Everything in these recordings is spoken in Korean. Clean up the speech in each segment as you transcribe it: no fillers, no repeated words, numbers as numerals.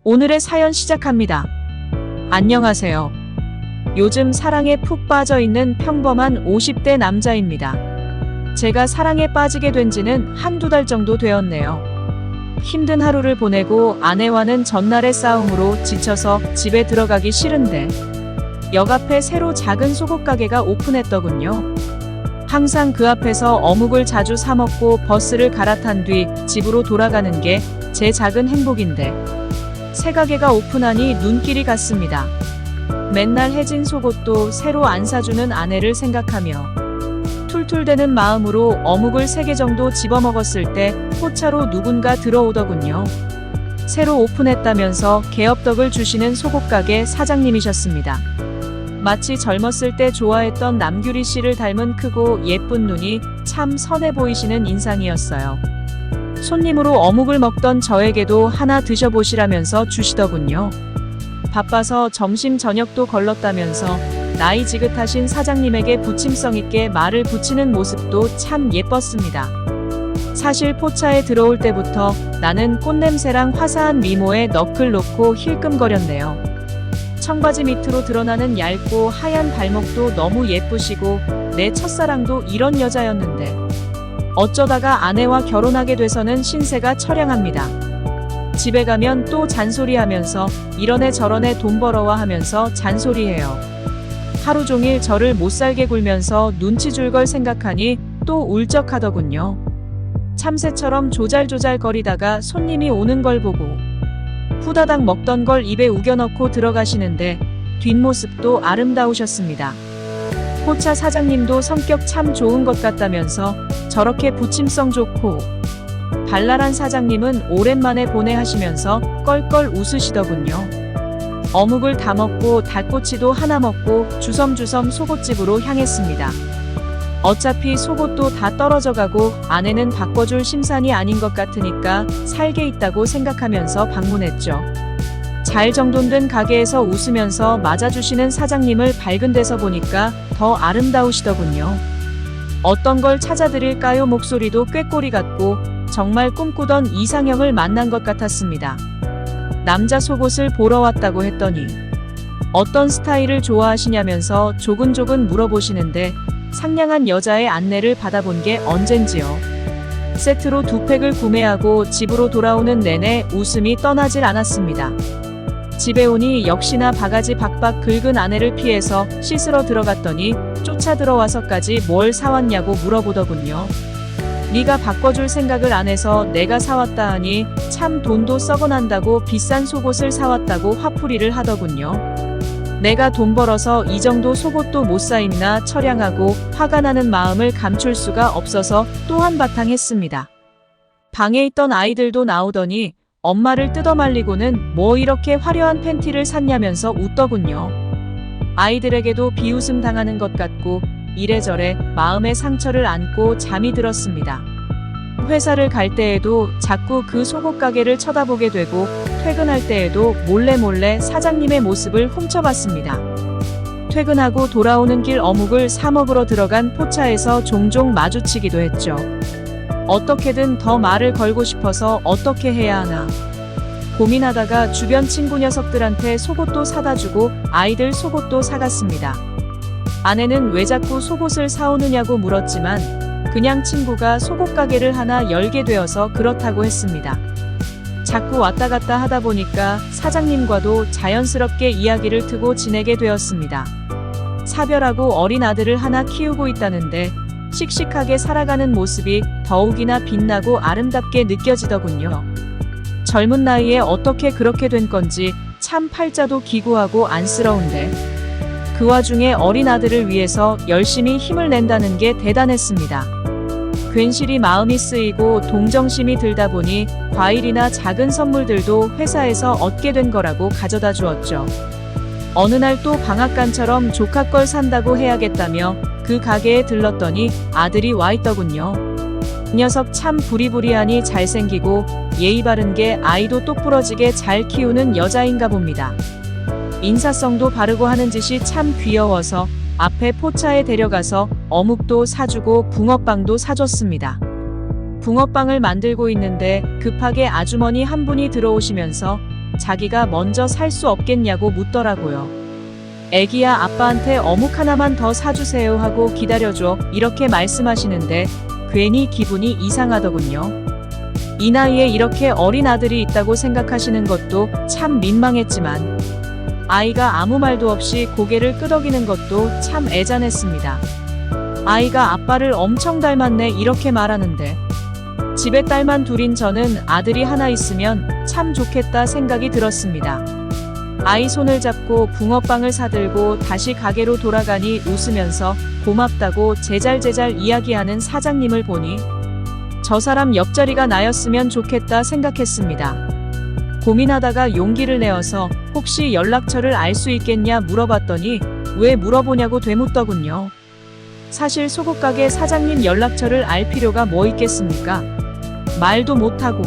오늘의 사연 시작합니다. 안녕하세요. 요즘 사랑에 푹 빠져 있는 평범한 50대 남자입니다. 제가 사랑에 빠지게 된 지는 한두 달 정도 되었네요. 힘든 하루를 보내고 아내와는 전날의 싸움으로 지쳐서 집에 들어가기 싫은데 역 앞에 새로 작은 속옷 가게가 오픈했더군요. 항상 그 앞에서 어묵을 자주 사 먹고 버스를 갈아탄 뒤 집으로 돌아가는 게 제 작은 행복인데 새 가게가 오픈하니 눈길이 갔습니다. 맨날 해진 속옷도 새로 안 사주는 아내를 생각하며 툴툴대는 마음으로 어묵을 3개 정도 집어먹었을 때 포차로 누군가 들어오더군요. 새로 오픈했다면서 개업덕을 주시는 속옷가게 사장님이셨습니다. 마치 젊었을 때 좋아했던 남규리 씨를 닮은 크고 예쁜 눈이 참 선해 보이시는 인상이었어요. 손님으로 어묵을 먹던 저에게도 하나 드셔보시라면서 주시더군요. 바빠서 점심 저녁도 걸렀다면서 나이 지긋하신 사장님에게 부침성 있게 말을 붙이는 모습도 참 예뻤습니다. 사실 포차에 들어올 때부터 나는 꽃냄새랑 화사한 미모에 너클 놓고 힐끔거렸네요. 청바지 밑으로 드러나는 얇고 하얀 발목도 너무 예쁘시고 내 첫사랑도 이런 여자였는데 어쩌다가 아내와 결혼하게 돼서는 신세가 처량합니다. 집에 가면 또 잔소리하면서 이러네 저러네 돈 벌어와 하면서 잔소리해요. 하루 종일 저를 못살게 굴면서 눈치 줄 걸 생각하니 또 울적하더군요. 참새처럼 조잘조잘 거리다가 손님이 오는 걸 보고 후다닥 먹던 걸 입에 우겨넣고 들어가시는데 뒷모습도 아름다우셨습니다. 포차 사장님도 성격 참 좋은 것 같다면서 저렇게 부침성 좋고 발랄한 사장님은 오랜만에 보내 하시면서 껄껄 웃으시더군요. 어묵을 다 먹고 닭꼬치도 하나 먹고 주섬주섬 속옷집으로 향했습니다. 어차피 속옷도 다 떨어져 가고 아내는 바꿔줄 심산이 아닌 것 같으니까 살게 있다고 생각하면서 방문했죠. 잘 정돈된 가게에서 웃으면서 맞아주시는 사장님을 밝은 데서 보니까 더 아름다우시더군요. 어떤 걸 찾아드릴까요? 목소리도 꾀꼬리 같고 정말 꿈꾸던 이상형을 만난 것 같았습니다. 남자 속옷을 보러 왔다고 했더니 어떤 스타일을 좋아하시냐면서 조근조근 물어보시는데 상냥한 여자의 안내를 받아본 게 언젠지요. 세트로 2팩을 구매하고 집으로 돌아오는 내내 웃음이 떠나질 않았습니다. 집에 오니 역시나 바가지 박박 긁은 아내를 피해서 씻으러 들어갔더니 쫓아 들어와서까지 뭘 사왔냐고 물어보더군요. 네가 바꿔줄 생각을 안 해서 내가 사왔다 하니 참 돈도 썩어난다고 비싼 속옷을 사왔다고 화풀이를 하더군요. 내가 돈 벌어서 이 정도 속옷도 못 사 입나 처량하고 화가 나는 마음을 감출 수가 없어서 또 한바탕 했습니다. 방에 있던 아이들도 나오더니 엄마를 뜯어말리고는 뭐 이렇게 화려한 팬티를 샀냐면서 웃더군요. 아이들에게도 비웃음 당하는 것 같고 이래저래 마음의 상처를 안고 잠이 들었습니다. 회사를 갈 때에도 자꾸 그 속옷 가게를 쳐다보게 되고 퇴근할 때에도 몰래 사장님의 모습을 훔쳐봤습니다. 퇴근하고 돌아오는 길 어묵을 사 먹으러 들어간 포차에서 종종 마주치기도 했죠. 어떻게든 더 말을 걸고 싶어서 어떻게 해야 하나 고민하다가 주변 친구 녀석들한테 속옷도 사다 주고 아이들 속옷도 사갔습니다. 아내는 왜 자꾸 속옷을 사오느냐고 물었지만 그냥 친구가 속옷 가게를 하나 열게 되어서 그렇다고 했습니다. 자꾸 왔다 갔다 하다 보니까 사장님과도 자연스럽게 이야기를 트고 지내게 되었습니다. 사별하고 어린 아들을 하나 키우고 있다는데 씩씩하게 살아가는 모습이 더욱이나 빛나고 아름답게 느껴지더군요. 젊은 나이에 어떻게 그렇게 된 건지 참 팔자도 기구하고 안쓰러운데 그 와중에 어린 아들을 위해서 열심히 힘을 낸다는 게 대단했습니다. 괜시리 마음이 쓰이고 동정심이 들다 보니 과일이나 작은 선물들도 회사에서 얻게 된 거라고 가져다 주었죠. 어느 날 또 방앗간처럼 조카 걸 산다고 해야겠다며 그 가게에 들렀더니 아들이 와 있더군요. 그 녀석 참 부리부리하니 잘생기고 예의 바른 게 아이도 똑부러지게 잘 키우는 여자인가 봅니다. 인사성도 바르고 하는 짓이 참 귀여워서 앞에 포차에 데려가서 어묵도 사주고 붕어빵도 사줬습니다. 붕어빵을 만들고 있는데 급하게 아주머니 한 분이 들어오시면서 자기가 먼저 살 수 없겠냐고 묻더라고요. 애기야, 아빠한테 어묵 하나만 더 사주세요 하고 기다려줘, 이렇게 말씀하시는데 괜히 기분이 이상하더군요. 이 나이에 이렇게 어린 아들이 있다고 생각하시는 것도 참 민망했지만 아이가 아무 말도 없이 고개를 끄덕이는 것도 참 애잔했습니다. 아이가 아빠를 엄청 닮았네, 이렇게 말하는데 집에 딸만 둘인 저는 아들이 하나 있으면 참 좋겠다 생각이 들었습니다. 아이 손을 잡고 붕어빵을 사들고 다시 가게로 돌아가니 웃으면서 고맙다고 제잘제잘 이야기하는 사장님을 보니 저 사람 옆자리가 나였으면 좋겠다 생각했습니다. 고민하다가 용기를 내어서 혹시 연락처를 알 수 있겠냐 물어봤더니 왜 물어보냐고 되묻더군요. 사실 소고가게 사장님 연락처를 알 필요가 뭐 있겠습니까? 말도 못하고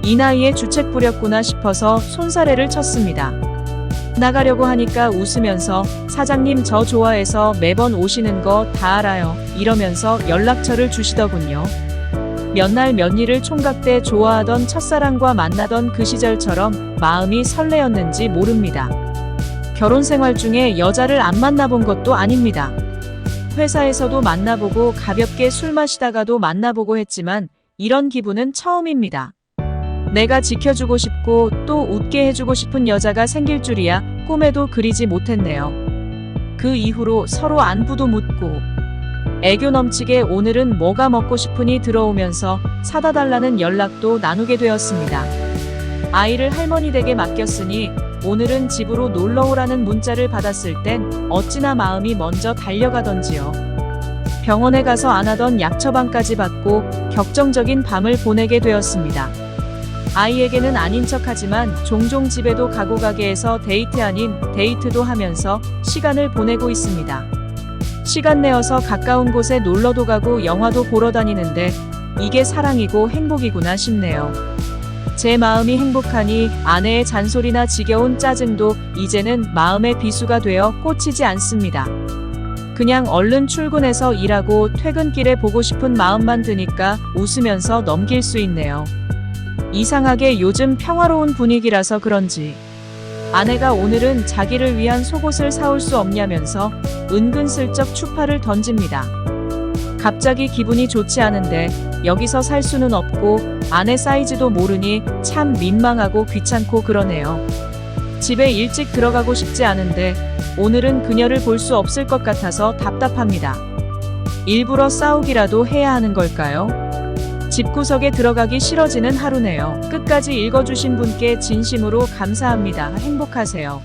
이 나이에 주책 부렸구나 싶어서 손사래를 쳤습니다. 나가려고 하니까 웃으면서 사장님 저 좋아해서 매번 오시는 거 다 알아요, 이러면서 연락처를 주시더군요. 몇 날 몇 일을 총각 때 좋아하던 첫사랑과 만나던 그 시절처럼 마음이 설레었는지 모릅니다. 결혼 생활 중에 여자를 안 만나본 것도 아닙니다. 회사에서도 만나보고 가볍게 술 마시다가도 만나보고 했지만 이런 기분은 처음입니다. 내가 지켜주고 싶고 또 웃게 해주고 싶은 여자가 생길 줄이야 꿈에도 그리지 못했네요. 그 이후로 서로 안부도 묻고 애교 넘치게 오늘은 뭐가 먹고 싶으니 들어오면서 사다 달라는 연락도 나누게 되었습니다. 아이를 할머니 댁에 맡겼으니 오늘은 집으로 놀러 오라는 문자를 받았을 땐 어찌나 마음이 먼저 달려가던지요. 병원에 가서 안 하던 약 처방까지 받고 격정적인 밤을 보내게 되었습니다. 아이에게는 아닌 척하지만 종종 집에도 가고 가게에서 데이트 아닌 데이트도 하면서 시간을 보내고 있습니다. 시간 내어서 가까운 곳에 놀러도 가고 영화도 보러 다니는데 이게 사랑이고 행복이구나 싶네요. 제 마음이 행복하니 아내의 잔소리나 지겨운 짜증도 이제는 마음의 비수가 되어 꽂히지 않습니다. 그냥 얼른 출근해서 일하고 퇴근길에 보고 싶은 마음만 드니까 웃으면서 넘길 수 있네요. 이상하게 요즘 평화로운 분위기라서 그런지 아내가 오늘은 자기를 위한 속옷을 사올 수 없냐면서 은근슬쩍 추파를 던집니다. 갑자기 기분이 좋지 않은데 여기서 살 수는 없고 아내 사이즈도 모르니 참 민망하고 귀찮고 그러네요. 집에 일찍 들어가고 싶지 않은데 오늘은 그녀를 볼 수 없을 것 같아서 답답합니다. 일부러 싸우기라도 해야 하는 걸까요? 집구석에 들어가기 싫어지는 하루네요. 끝까지 읽어주신 분께 진심으로 감사합니다. 행복하세요.